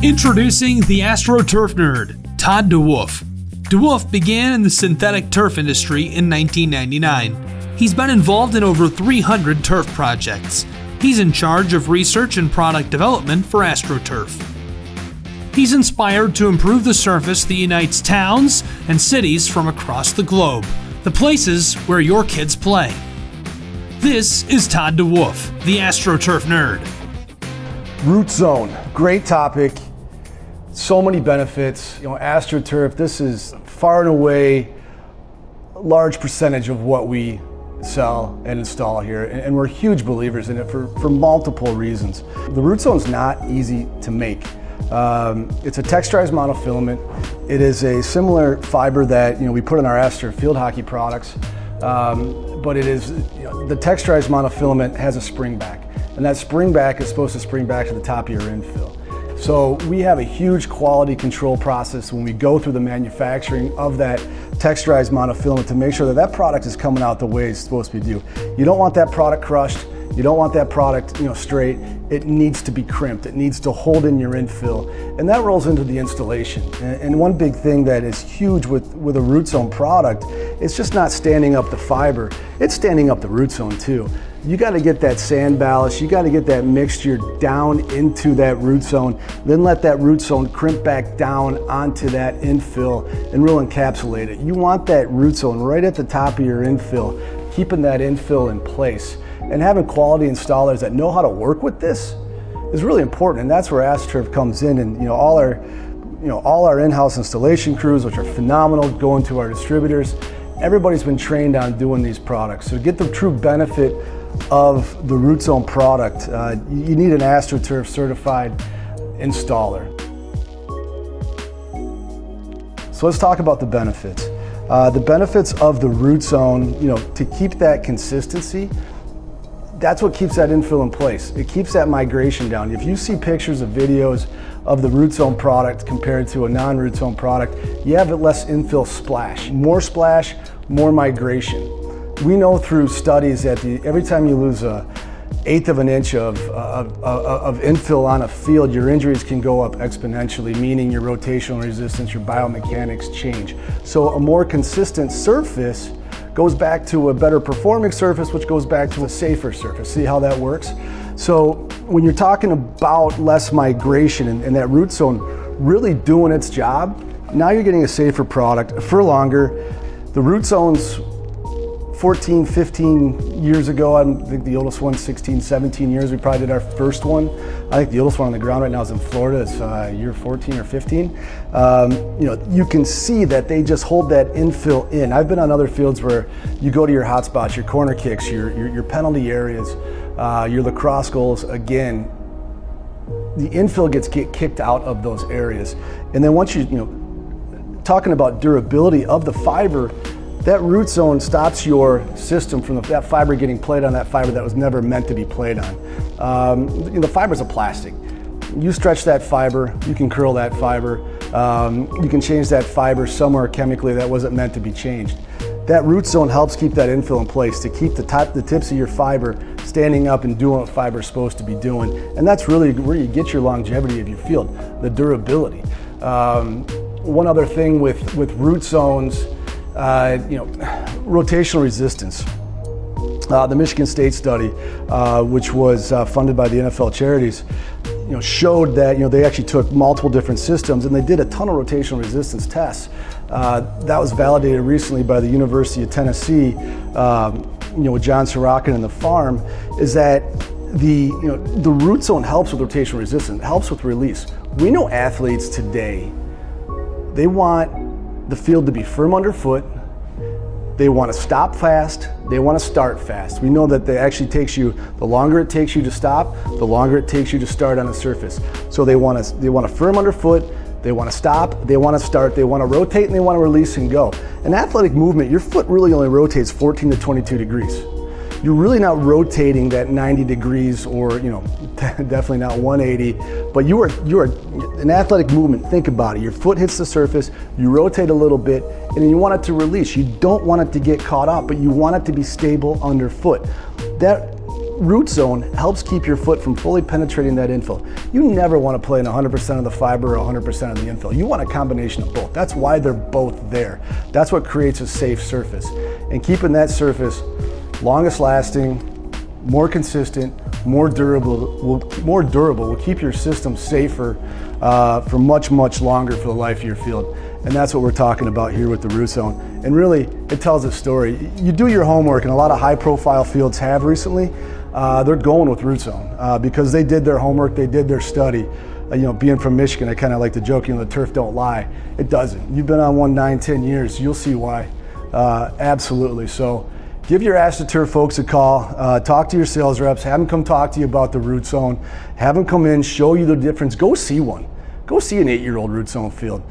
Introducing the AstroTurf nerd, Todd DeWolf. DeWolf began in the synthetic turf industry in 1999. He's been involved in over 300 turf projects. He's in charge of research and product development for AstroTurf. He's inspired to improve the surface that unites towns and cities from across the globe, the places where your kids play. This is Todd DeWolf, the AstroTurf nerd. RootZone, great topic. So many benefits. AstroTurf, this is far and away a large percentage of what we sell and install here, and we're huge believers in it for multiple reasons. The RootZone is not easy to make. It's a texturized monofilament. It is a similar fiber that we put in our AstroTurf field hockey products, but it is the texturized monofilament has a spring back, and that spring back is supposed to spring back to the top of your infill. So we have a huge quality control process when we go through the manufacturing of that texturized monofilament to make sure that that product is coming out the way it's supposed to be due. You don't want that product crushed. You don't want that product straight. It needs to be crimped. It needs to hold in your infill. And that rolls into the installation. And one big thing that is huge with a RootZone product, it's just not standing up the fiber, it's standing up the RootZone too. You got to get that sand ballast, you got to get that mixture down into that RootZone, then let that RootZone crimp back down onto that infill and really encapsulate it. You want that RootZone right at the top of your infill, keeping that infill in place. And having quality installers that know how to work with this is really important, and that's where AstroTurf comes in. And all our in-house installation crews, which are phenomenal, going to our distributors, everybody's been trained on doing these products. So to get the true benefit of the RootZone product, you need an AstroTurf certified installer. So let's talk about the benefits. The benefits of the RootZone, to keep that consistency, that's what keeps that infill in place. It keeps that migration down. If you see pictures of videos of the RootZone product compared to a non-RootZone product, you have less infill splash. More splash, more migration. We know through studies that every time you lose an eighth of an inch of infill on a field, your injuries can go up exponentially, meaning your rotational resistance, your biomechanics change. So a more consistent surface goes back to a better performing surface, which goes back to a safer surface. See how that works? So when you're talking about less migration and that RootZone really doing its job, now you're getting a safer product for longer. The RootZone's 14, 15 years ago, I think the oldest one's 16, 17 years. We probably did our first one. I think the oldest one on the ground right now is in Florida. It's year 14 or 15. You can see that they just hold that infill in. I've been on other fields where you go to your hot spots, your corner kicks, your penalty areas, your lacrosse goals. Again, the infill gets kicked out of those areas. And then once talking about durability of the fiber, that RootZone stops your system from that fiber getting played on that fiber that was never meant to be played on. The fiber's a plastic. You stretch that fiber, you can curl that fiber, you can change that fiber somewhere chemically that wasn't meant to be changed. That RootZone helps keep that infill in place, to keep the tips of your fiber standing up and doing what fiber's supposed to be doing. And that's really where you get your longevity of your field, the durability. One other thing with RootZones, rotational resistance. The Michigan State study, which was funded by the NFL charities, showed that they actually took multiple different systems and they did a ton of rotational resistance tests. That was validated recently by the University of Tennessee, with John Sorokin and the farm, is that the RootZone helps with rotational resistance, helps with release. We know athletes today, they want the field to be firm underfoot. They want to stop fast. They want to start fast. We know that they actually the longer it takes you to stop, the longer it takes you to start on a surface. So they want to firm underfoot. They want to stop. They want to start. They want to rotate, and they want to release and go. In athletic movement, your foot really only rotates 14 to 22 degrees. You're really not rotating that 90 degrees or definitely not 180, but you are an athletic movement. Think about it. Your foot hits the surface, you rotate a little bit, and then you want it to release. You don't want it to get caught up, but you want it to be stable underfoot. That RootZone helps keep your foot from fully penetrating that infill. You never want to play in 100% of the fiber or 100% of the infill. You want a combination of both. That's why they're both there. That's what creates a safe surface. And keeping that surface longest lasting, more consistent, more durable will keep your system safer for much, much longer for the life of your field. And that's what we're talking about here with the RootZone. And really, it tells a story. You do your homework, and a lot of high-profile fields have recently. They're going with RootZone because they did their homework, they did their study. Being from Michigan, I kind of like to joke, the turf don't lie. It doesn't. You've been on one 9-10 years, you'll see why. Absolutely. So give your AstroTurf folks a call, talk to your sales reps, have them come talk to you about the RootZone, have them come in, show you the difference. Go see one. Go see an 8-year-old RootZone field.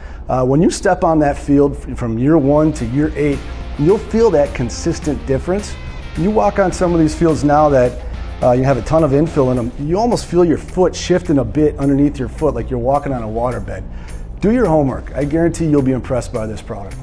When you step on that field from year 1 to year 8, you'll feel that consistent difference. You walk on some of these fields now that you have a ton of infill in them, you almost feel your foot shifting a bit underneath your foot like you're walking on a waterbed. Do your homework. I guarantee you'll be impressed by this product.